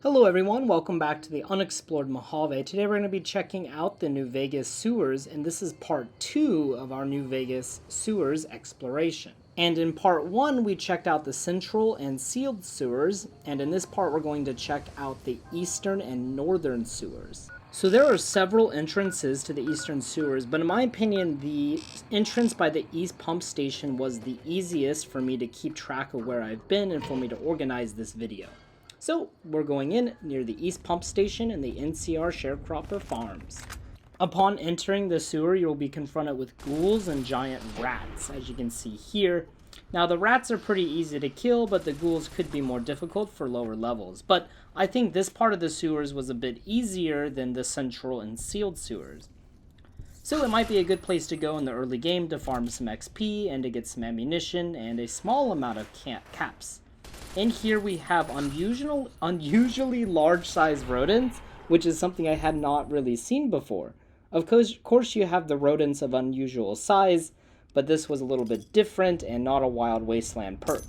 Hello everyone, welcome back to the Unexplored Mojave. Today we're going to be checking out the New Vegas sewers, and this is part 2 of our New Vegas sewers exploration. And in part 1 we checked out the central and sealed sewers, and in this part we're going to check out the eastern and northern sewers. So there are several entrances to the eastern sewers, but in my opinion the entrance by the east pump station was the easiest for me to keep track of where I've been and for me to organize this video. So we're going in near the east pump station in the NCR Sharecropper Farms. Upon entering the sewer, you'll be confronted with ghouls and giant rats, as you can see here. Now the rats are pretty easy to kill, but the ghouls could be more difficult for lower levels. But I think this part of the sewers was a bit easier than the central and sealed sewers. So it might be a good place to go in the early game to farm some XP and to get some ammunition and a small amount of caps. In here we have unusually large-sized rodents, which is something I had not really seen before. Of course you have the rodents of unusual size, but this was a little bit different and not a wild wasteland perp.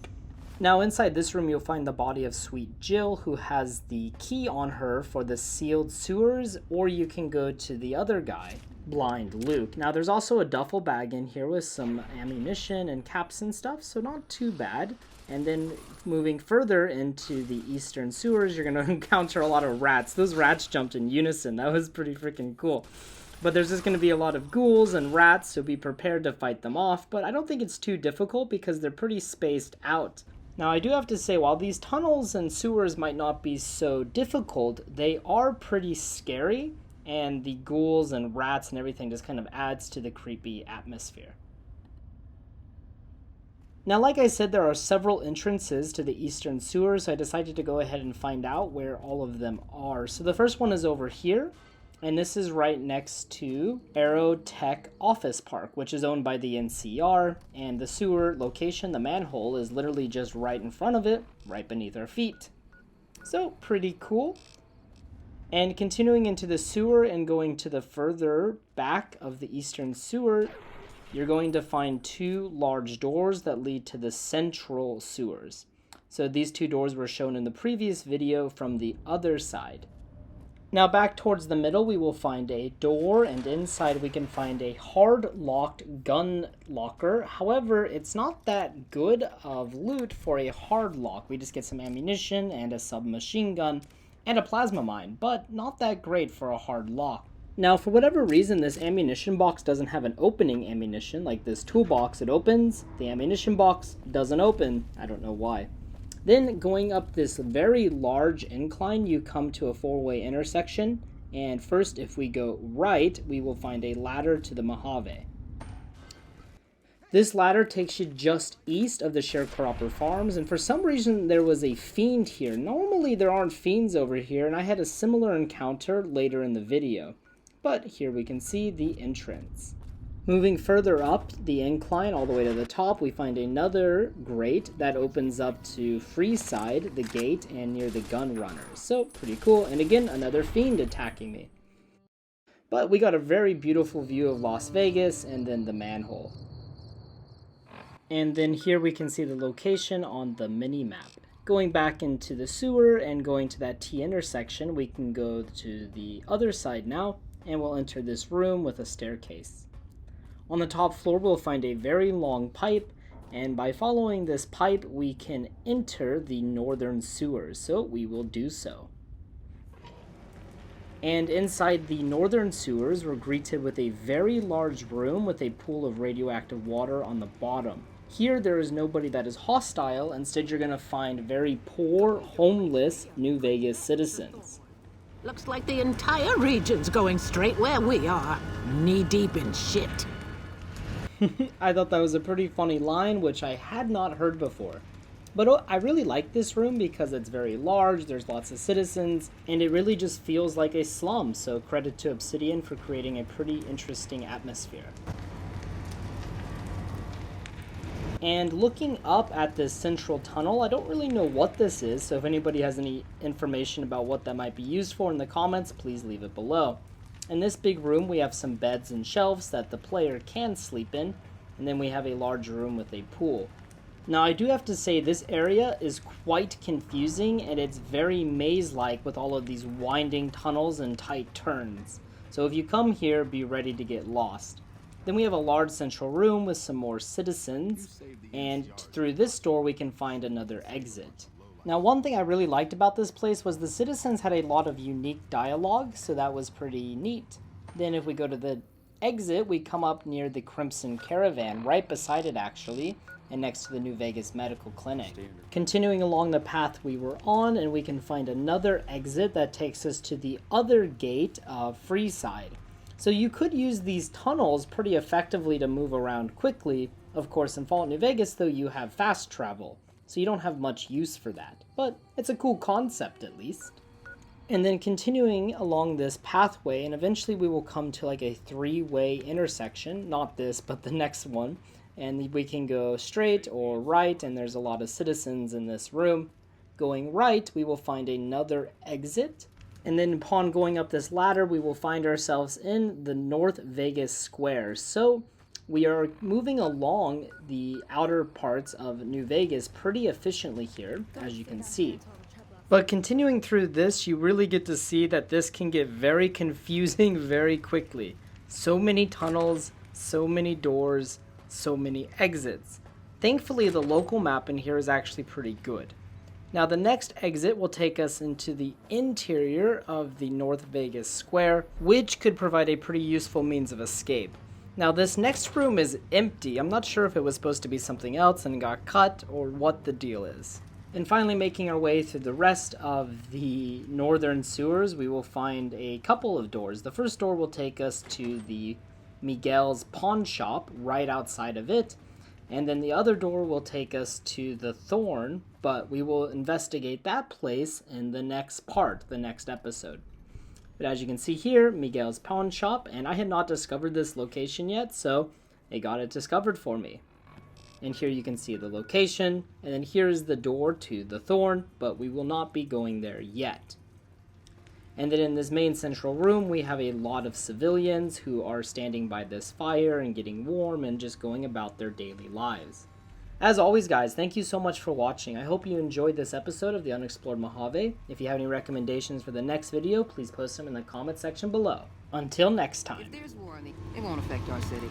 Now inside this room you'll find the body of Sweet Jill, who has the key on her for the sealed sewers, or you can go to the other guy, Blind Luke. Now there's also a duffel bag in here with some ammunition and caps and stuff, so not too bad. And then moving further into the eastern sewers, you're going to encounter a lot of rats. Those rats jumped in unison. That was pretty freaking cool. But there's just going to be a lot of ghouls and rats, so be prepared to fight them off. But I don't think it's too difficult because they're pretty spaced out. Now I do have to say, while these tunnels and sewers might not be so difficult, they are pretty scary. And the ghouls and rats and everything just kind of adds to the creepy atmosphere. Now, like I said, there are several entrances to the eastern sewers, so I decided to go ahead and find out where all of them are. So the first one is over here, and this is right next to Aerotech Office Park, which is owned by the NCR, and the sewer location, the manhole, is literally just right in front of it, right beneath our feet. So, pretty cool. And continuing into the sewer and going to the further back of the eastern sewer, you're going to find two large doors that lead to the central sewers. So these two doors were shown in the previous video from the other side. Now back towards the middle we will find a door, and inside we can find a hard-locked gun locker. However, it's not that good of loot for a hard lock. We just get some ammunition and a submachine gun and a plasma mine, but not that great for a hard lock. Now, for whatever reason, this ammunition box doesn't have an opening ammunition. Like this toolbox, it opens. The ammunition box doesn't open. I don't know why. Then, going up this very large incline, you come to a four-way intersection. And first, if we go right, we will find a ladder to the Mojave. This ladder takes you just east of the Sharecropper Farms, and for some reason there was a fiend here. Normally there aren't fiends over here, and I had a similar encounter later in the video. But here we can see the entrance. Moving further up the incline all the way to the top, we find another grate that opens up to Freeside, the gate, and near the gun runners. So pretty cool, and again another fiend attacking me. But we got a very beautiful view of Las Vegas and then the manhole. And then here we can see the location on the mini-map. Going back into the sewer and going to that T intersection, we can go to the other side now, and we'll enter this room with a staircase. On the top floor we'll find a very long pipe, and by following this pipe we can enter the northern sewers, so we will do so. And inside the northern sewers we're greeted with a very large room with a pool of radioactive water on the bottom. Here there is nobody that is hostile. Instead you're going to find very poor, homeless New Vegas citizens. Looks like the entire region's going straight where we are, knee-deep in shit. I thought that was a pretty funny line, which I had not heard before. But I really like this room because it's very large, there's lots of citizens, and it really just feels like a slum, so credit to Obsidian for creating a pretty interesting atmosphere. And looking up at this central tunnel, I don't really know what this is, so if anybody has any information about what that might be used for in the comments, please leave it below. In this big room, we have some beds and shelves that the player can sleep in, and then we have a large room with a pool. Now I do have to say this area is quite confusing and it's very maze-like with all of these winding tunnels and tight turns. So if you come here, be ready to get lost. Then we have a large central room with some more citizens, and through this door we can find another exit. Now one thing I really liked about this place was the citizens had a lot of unique dialogue, so that was pretty neat. Then if we go to the exit, we come up near the Crimson Caravan, right beside it actually, and next to the New Vegas Medical Clinic. Continuing along the path we were on, and we can find another exit that takes us to the other gate of Freeside. So you could use these tunnels pretty effectively to move around quickly. Of course, in Fallout New Vegas, though, you have fast travel, so you don't have much use for that. But it's a cool concept, at least. And then continuing along this pathway, and eventually we will come to like a three-way intersection. Not this, but the next one. And we can go straight or right, and there's a lot of citizens in this room. Going right, we will find another exit. And then upon going up this ladder, we will find ourselves in the North Vegas Square. So we are moving along the outer parts of New Vegas pretty efficiently here, as you can see. But continuing through this, you really get to see that this can get very confusing very quickly. So many tunnels, so many doors, so many exits. Thankfully, the local map in here is actually pretty good. Now the next exit will take us into the interior of the North Vegas Square, which could provide a pretty useful means of escape. Now this next room is empty. I'm not sure if it was supposed to be something else and got cut or what the deal is. And finally, making our way through the rest of the northern sewers, we will find a couple of doors. The first door will take us to the Miguel's pawn shop right outside of it, and then the other door will take us to the Thorn, but we will investigate that place in the next part, the next episode. But as you can see here, Miguel's pawn shop, and I had not discovered this location yet, so it got it discovered for me. And here you can see the location, and then here is the door to the Thorn, but we will not be going there yet. And then in this main central room, we have a lot of civilians who are standing by this fire and getting warm and just going about their daily lives. As always, guys, thank you so much for watching. I hope you enjoyed this episode of the Unexplored Mojave. If you have any recommendations for the next video, please post them in the comment section below. Until next time. If there's war on it won't affect our city.